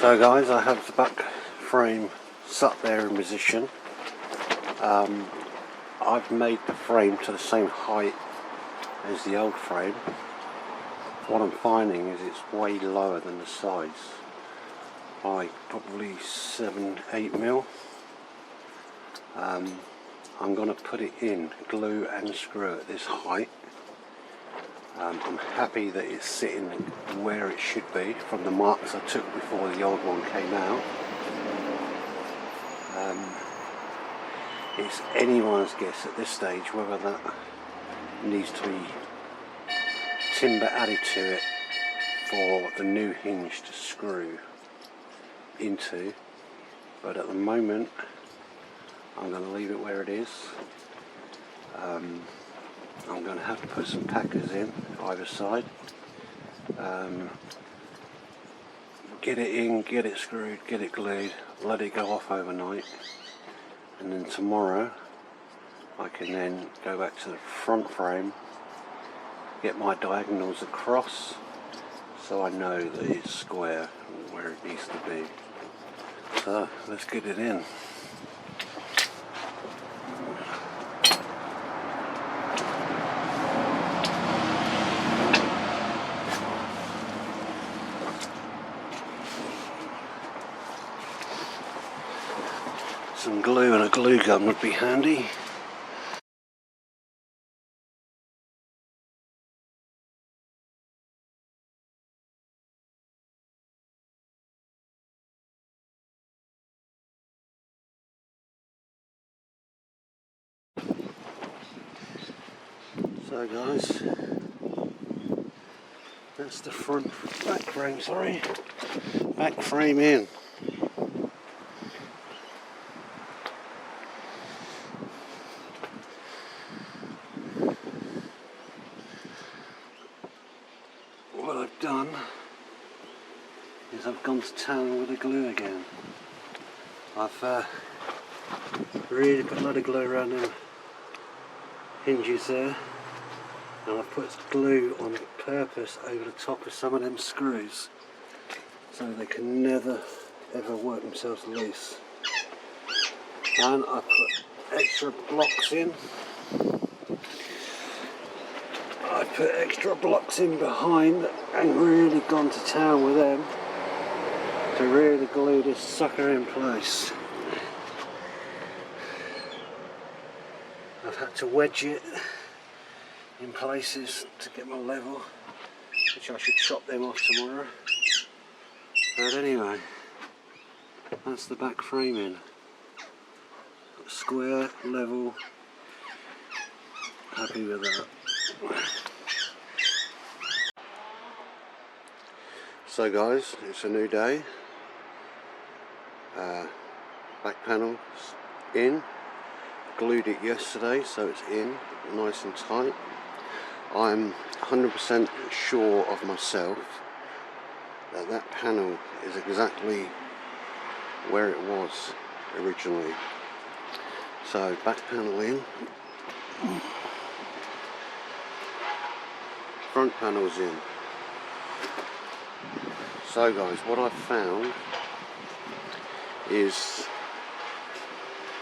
So guys, I have the back frame sat there in position. I've made the frame to the same height as the old frame. What I'm finding is it's way lower than the sides by probably 7-8 mil. I'm going to put it in glue and screw at this height. I'm happy that it's sitting where it should be from the marks I took before the old one came out. It's anyone's guess at this stage whether that needs to be timber added to it for the new hinge to screw into, but at the moment I'm going to leave it where it is. I'm going to have to put some packers in either side, get it in, get it screwed, get it glued, let it go off overnight, and then tomorrow I can then go back to the front frame, get my diagonals across so I know that it's square where it needs to be. So let's get it in. Some glue and a glue gun would be handy. So guys, that's the back frame in. What I've done is I've gone to town with the glue again. I've really put a lot of glue around them hinges there, and I've put glue on purpose over the top of some of them screws so they can never ever work themselves loose. And I put extra blocks in. I put extra blocks in behind and really gone to town with them to really glue this sucker in place. I've had to wedge it in places to get my level, which I should chop them off tomorrow. But anyway, that's the back frame in. Square, level, happy with that. So guys, it's a new day. Back panel in. Glued it yesterday, so it's in, nice and tight. I'm 100% sure of myself that that panel is exactly where it was originally. So back panel in, front panel's in. So guys, what I've found is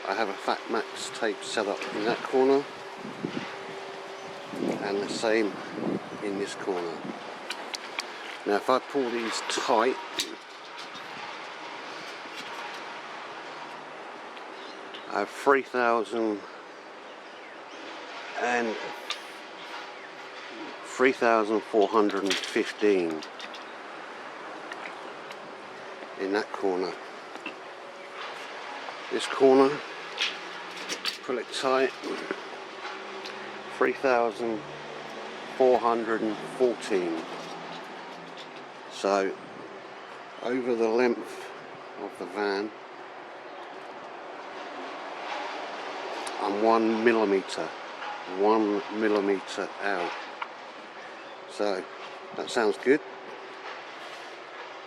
I have a Fat Max tape set up in that corner and the same in this corner. Now if I pull these tight, I have 3,415 in that corner. This corner, pull it tight, 3,414. So over the length of the van, I'm 1 millimeter out. So that sounds good.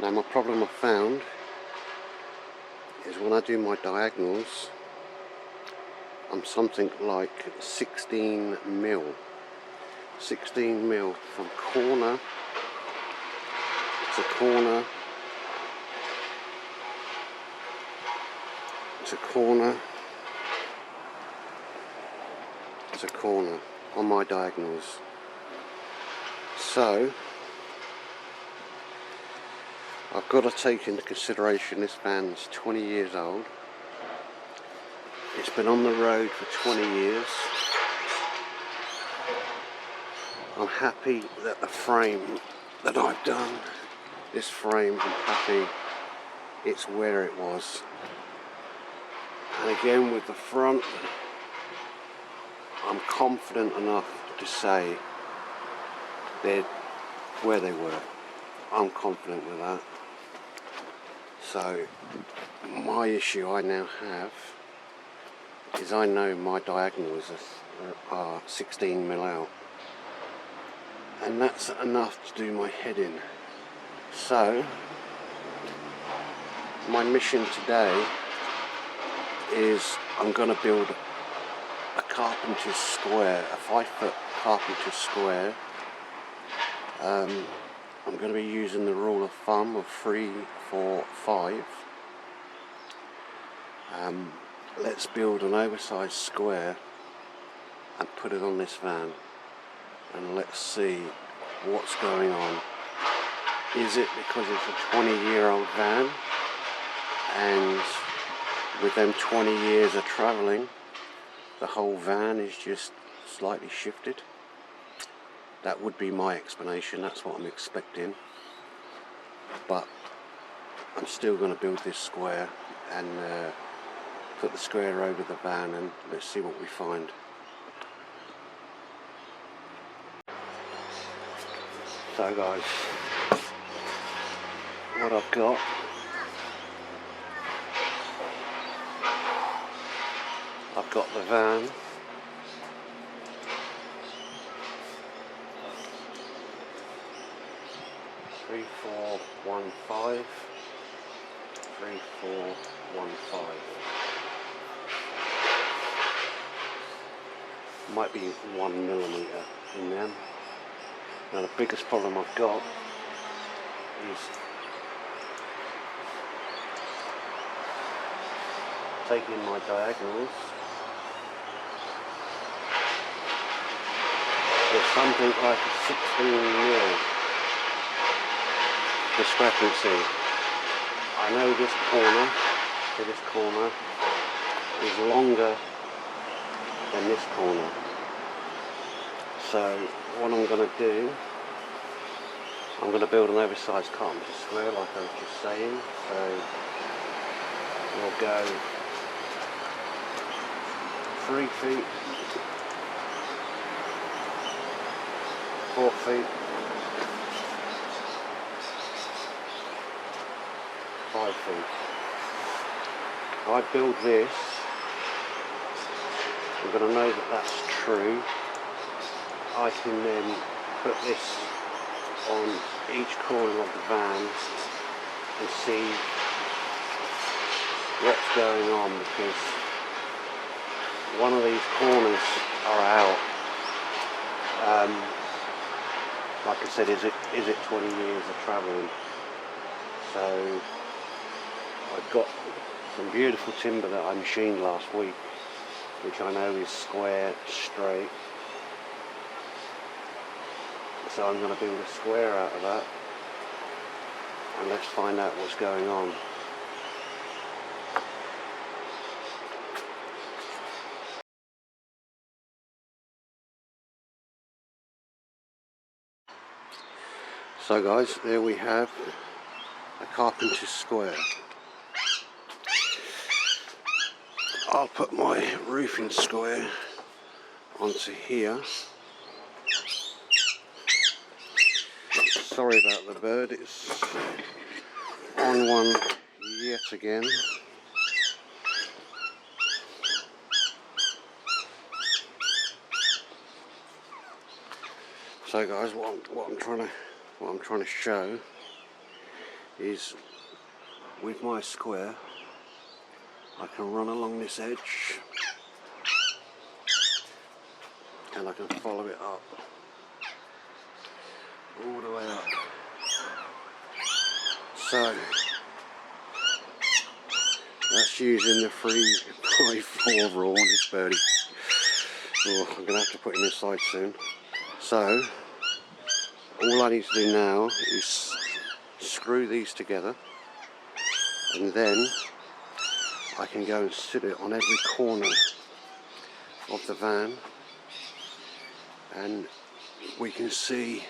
Now my problem I found is when I do my diagonals, I'm something like 16 mil from corner to corner it's a corner on my diagonals. So I've got to take into consideration this van's 20 years old. It's been on the road for 20 years. I'm happy that the frame that I've done, this frame, I'm happy it's where it was. And again with the front, I'm confident enough to say they're where they were. I'm confident with that. So my issue I now have is I know my diagonals are 16mm out, and that's enough to do my head in. So my mission today is I'm going to build a carpenter's square, a 5-foot carpenter's square. I'm going to be using the rule of thumb of 3, 4, 5. Let's build an oversized square and put it on this van, and let's see what's going on. Is it because it's a 20-year-old van, and with them 20 years of travelling, the whole van is just slightly shifted? That would be my explanation. That's what I'm expecting. But I'm still going to build this square and put the square over the van, and let's see what we find. So guys, what I've got, I've got the van, three, 4, 1, 5, 3, 4, 1, 5. Might be 1mm in them. Now the biggest problem I've got is taking my diagonals. There's something like a 16mm discrepancy. I know this corner to this corner is longer than this corner. So what I'm going to do, I'm going to build an oversized carpenter square like I was just saying. So we'll go 3 feet, 4 feet, 5 feet. If I build this, I'm going to know that that's true. I can then put this on each corner of the van and see what's going on, because one of these corners are out. Like I said, is it 20 years of travelling? So I've got some beautiful timber that I machined last week, which I know is square, straight. So I'm going to build a square out of that, and let's find out what's going on. So guys, there we have a carpenter's square. I'll put my roofing square onto here. Sorry about the bird, it's on one yet again. So guys, what I'm trying to show is, with my square, I can run along this edge and I can follow it up all the way up. So that's using the 3x4 raw on this birdie. Oh, I'm going to have to put him inside soon. So, all I need to do now is screw these together, and then I can go and sit it on every corner of the van, and we can see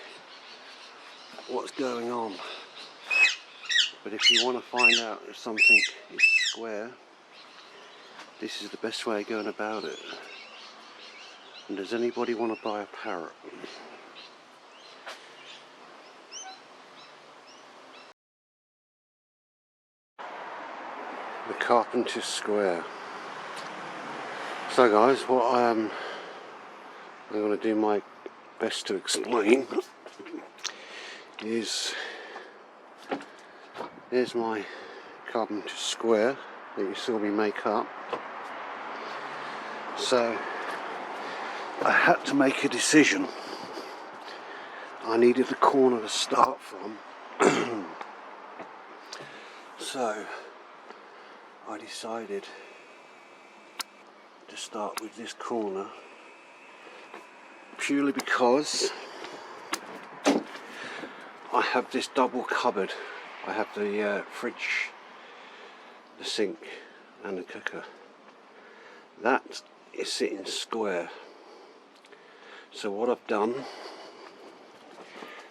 what's going on. But if you want to find out if something is square, this is the best way of going about it. And does anybody want to buy a parrot? The carpenter's square. So guys, what I'm going to do my best to explain is, here's my carpenter's square that you saw me make up. So I had to make a decision. I needed a corner to start from. So I decided to start with this corner, purely because I have this double cupboard. I have the fridge, the sink and the cooker. That is sitting square. So what I've done,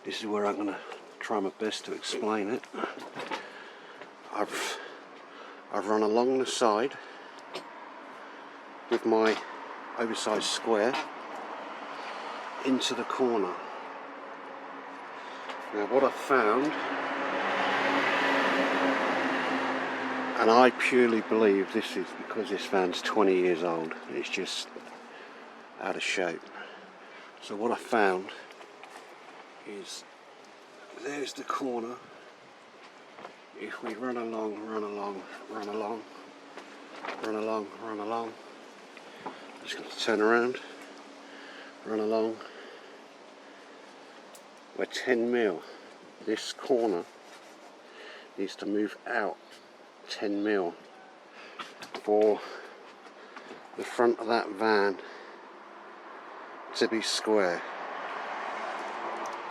this is where I'm going to try my best to explain it. I've run along the side with my oversized square into the corner. Now what I've found, and I purely believe this is because this van's 20 years old, it's just out of shape. So what I found is, there's the corner. If we run along, run along, run along, run along, run along, I'm just going to turn around, run along, we're 10 mil. This corner needs to move out 10 mil for the front of that van to be square.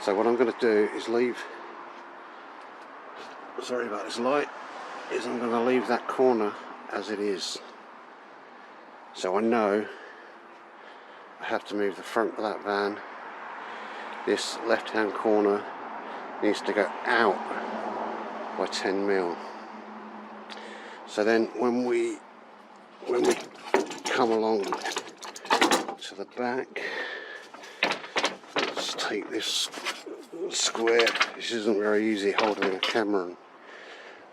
So what I'm going to do is leave, sorry about this light, is I'm going to leave that corner as it is. So I know I have to move the front of that van. This left hand corner needs to go out by 10 mil. So then when we come along to the back, let's take this square. This isn't very easy holding a camera and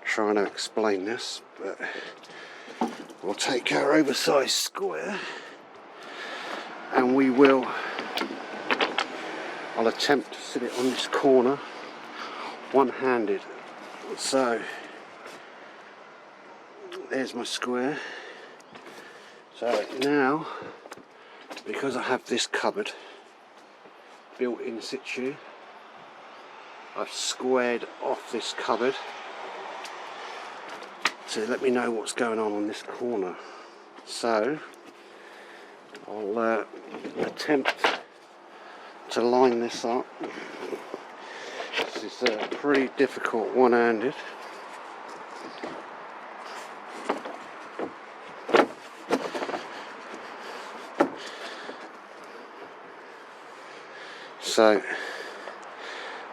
trying to explain this, but we'll take our oversized square and I'll attempt to sit it on this corner one-handed. So there's my square. So now, because I have this cupboard built in situ, I've squared off this cupboard to let me know what's going on this corner. So I'll attempt to line this up. This is pretty difficult one-handed. So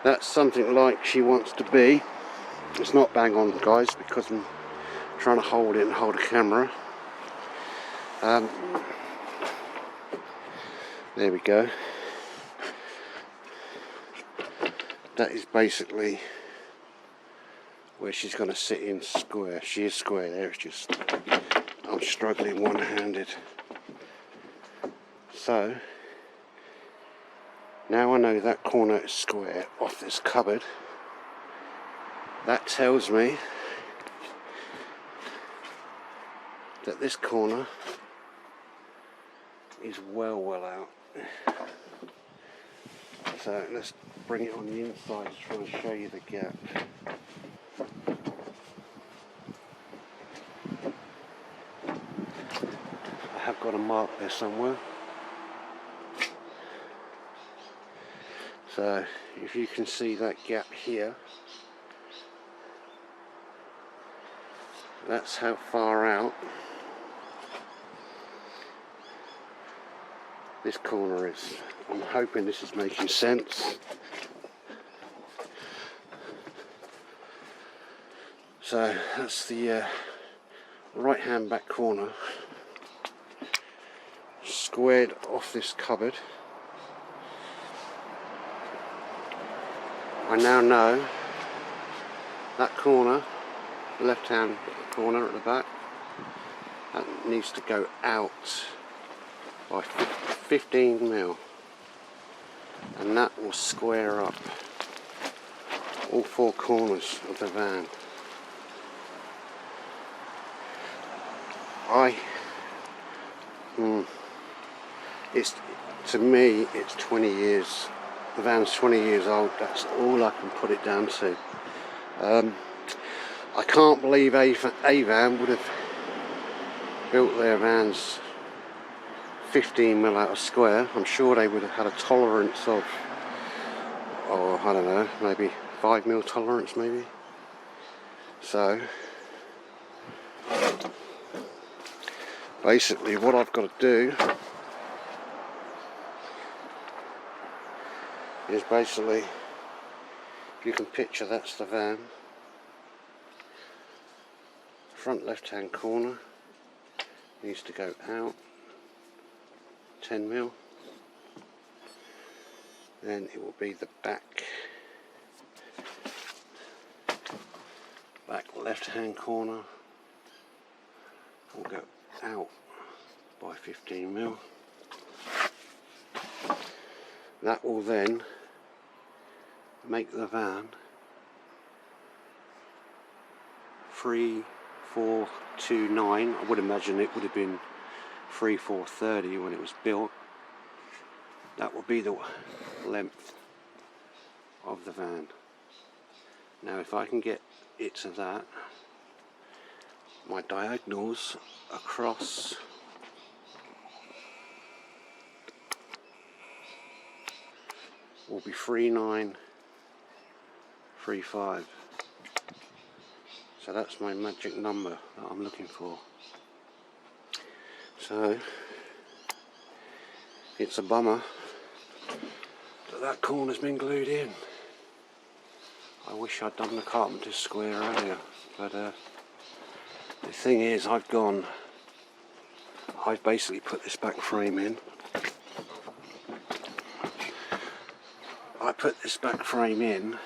that's something like she wants to be. It's not bang on, guys, because I'm trying to hold it and hold a camera. There we go. That is basically where she's going to sit in square. She is square there, it's just I'm struggling one-handed. So now I know that corner is square off this cupboard. That tells me that this corner is well out. So let's bring it on the inside to try and show you the gap. mark there somewhere. So if you can see that gap here, that's how far out this corner is. I'm hoping this is making sense. So that's the right hand back corner, squared off this cupboard. I now know that corner, the left hand corner at the back, that needs to go out by 15 mil, and that will square up all four corners of the van. To me it's 20 years. The van's 20 years old. That's all I can put it down to. I can't believe Avan would have built their vans 15 mil out of square. I'm sure they would have had a tolerance of, oh, I don't know, maybe 5 mil tolerance maybe. So basically what I've got to do is basically, if you can picture, that's the van. Front left hand corner needs to go out 10 mil. Then it will be the back left hand corner will go out by 15 mil. That will then make the van 3429. I would imagine it would have been 3430 when it was built. That will be the length of the van. Now if I can get it to that, my diagonals across will be 3935. So that's my magic number that I'm looking for. So it's a bummer that corner's been glued in. I wish I'd done the carpenter's square earlier, but the thing is, I've basically put this back frame in. I put this back frame in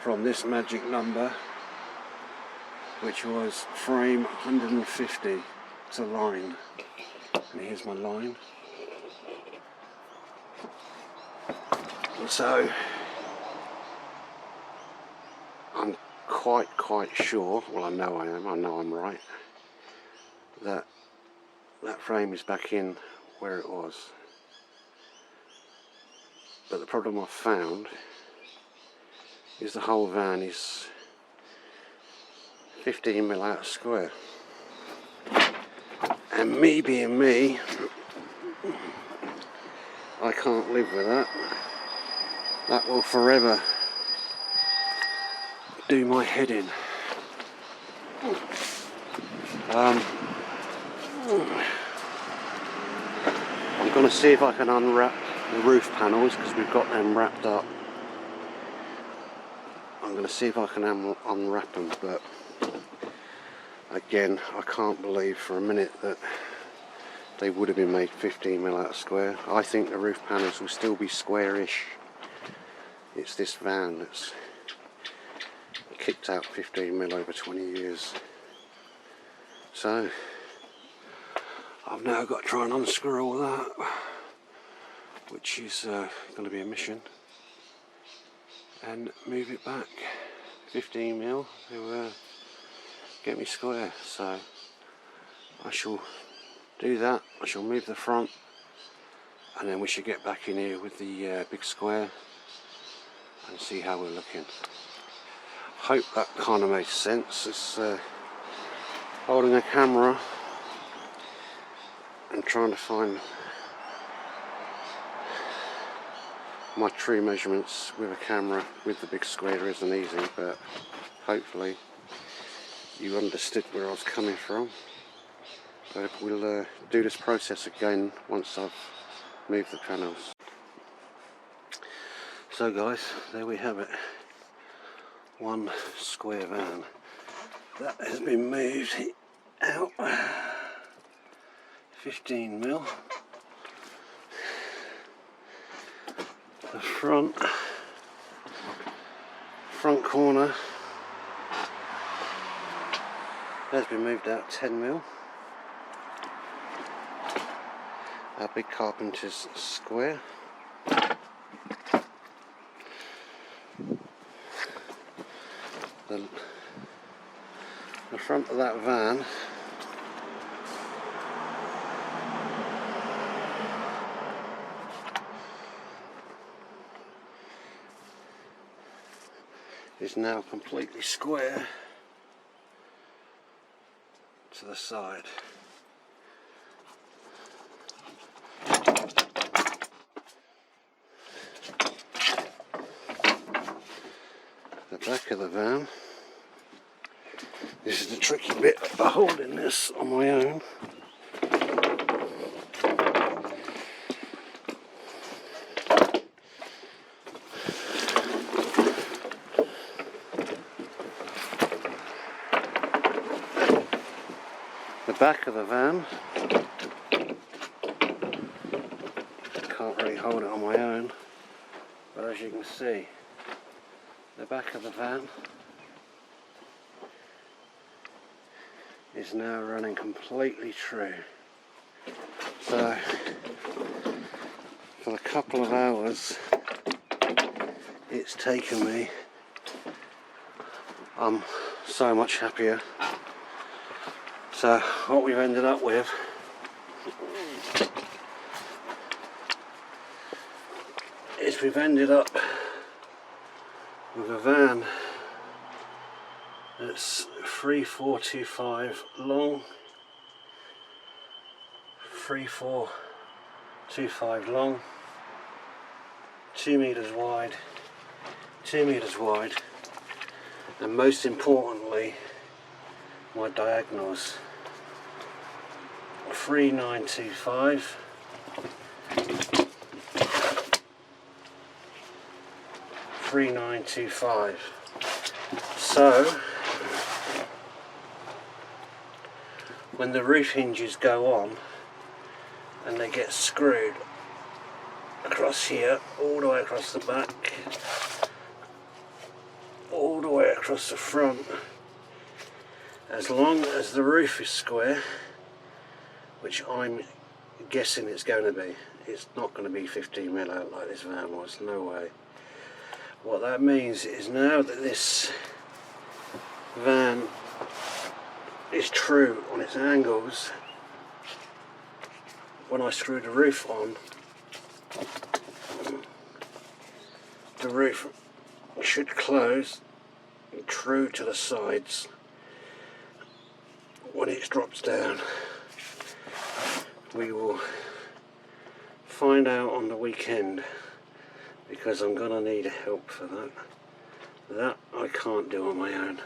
from this magic number, which was frame 150 to line. And here's my line. So I'm quite sure, well I know I'm right, that frame is back in where it was. But the problem I've found is the whole van is 15 mil out of square. And me being me, I can't live with that. That will forever do my head in. I'm going to see if I can unwrap the roof panels, because we've got them wrapped up. I'm going to see if I can unwrap them, but again, I can't believe for a minute that they would have been made 15 mil out of square. I think the roof panels will still be squarish. It's this van that's kicked out 15 mil over 20 years. So I've now got to try and unscrew all that, which is going to be a mission, and move it back 15 mil to get me square. So I shall do that. I shall move the front, and then we should get back in here with the big square and see how we're looking. Hope that kind of makes sense. It's holding a camera and trying to find my true measurements with a camera with the big square isn't easy, but hopefully you understood where I was coming from. But we'll do this process again once I've moved the panels. So guys, there we have it. One square van that has been moved out 15mm. The front corner has been moved out 10mm. Our big carpenter's square. The front of that van is now completely square to the side. The back of the van, this is the tricky bit of holding this on my own. The back of the van, can't really hold it on my own, but as you can see, the back of the van is now running completely true. So for a couple of hours it's taken me, I'm so much happier. So what we've ended up with is we've ended up with a van that's 3425 long, 3425 long, 2 meters wide, 2 meters wide, and most importantly, my diagonals 3925, 3925. So when the roof hinges go on and they get screwed across here, all the way across the back, all the way across the front, as long as the roof is square, which I'm guessing it's going to be, it's not going to be 15mm out like this van was, no way. What that means is now that this van is true on its angles, when I screw the roof on, the roof should close true to the sides when it drops down. We will find out on the weekend, because I'm going to need help for that. That I can't do on my own.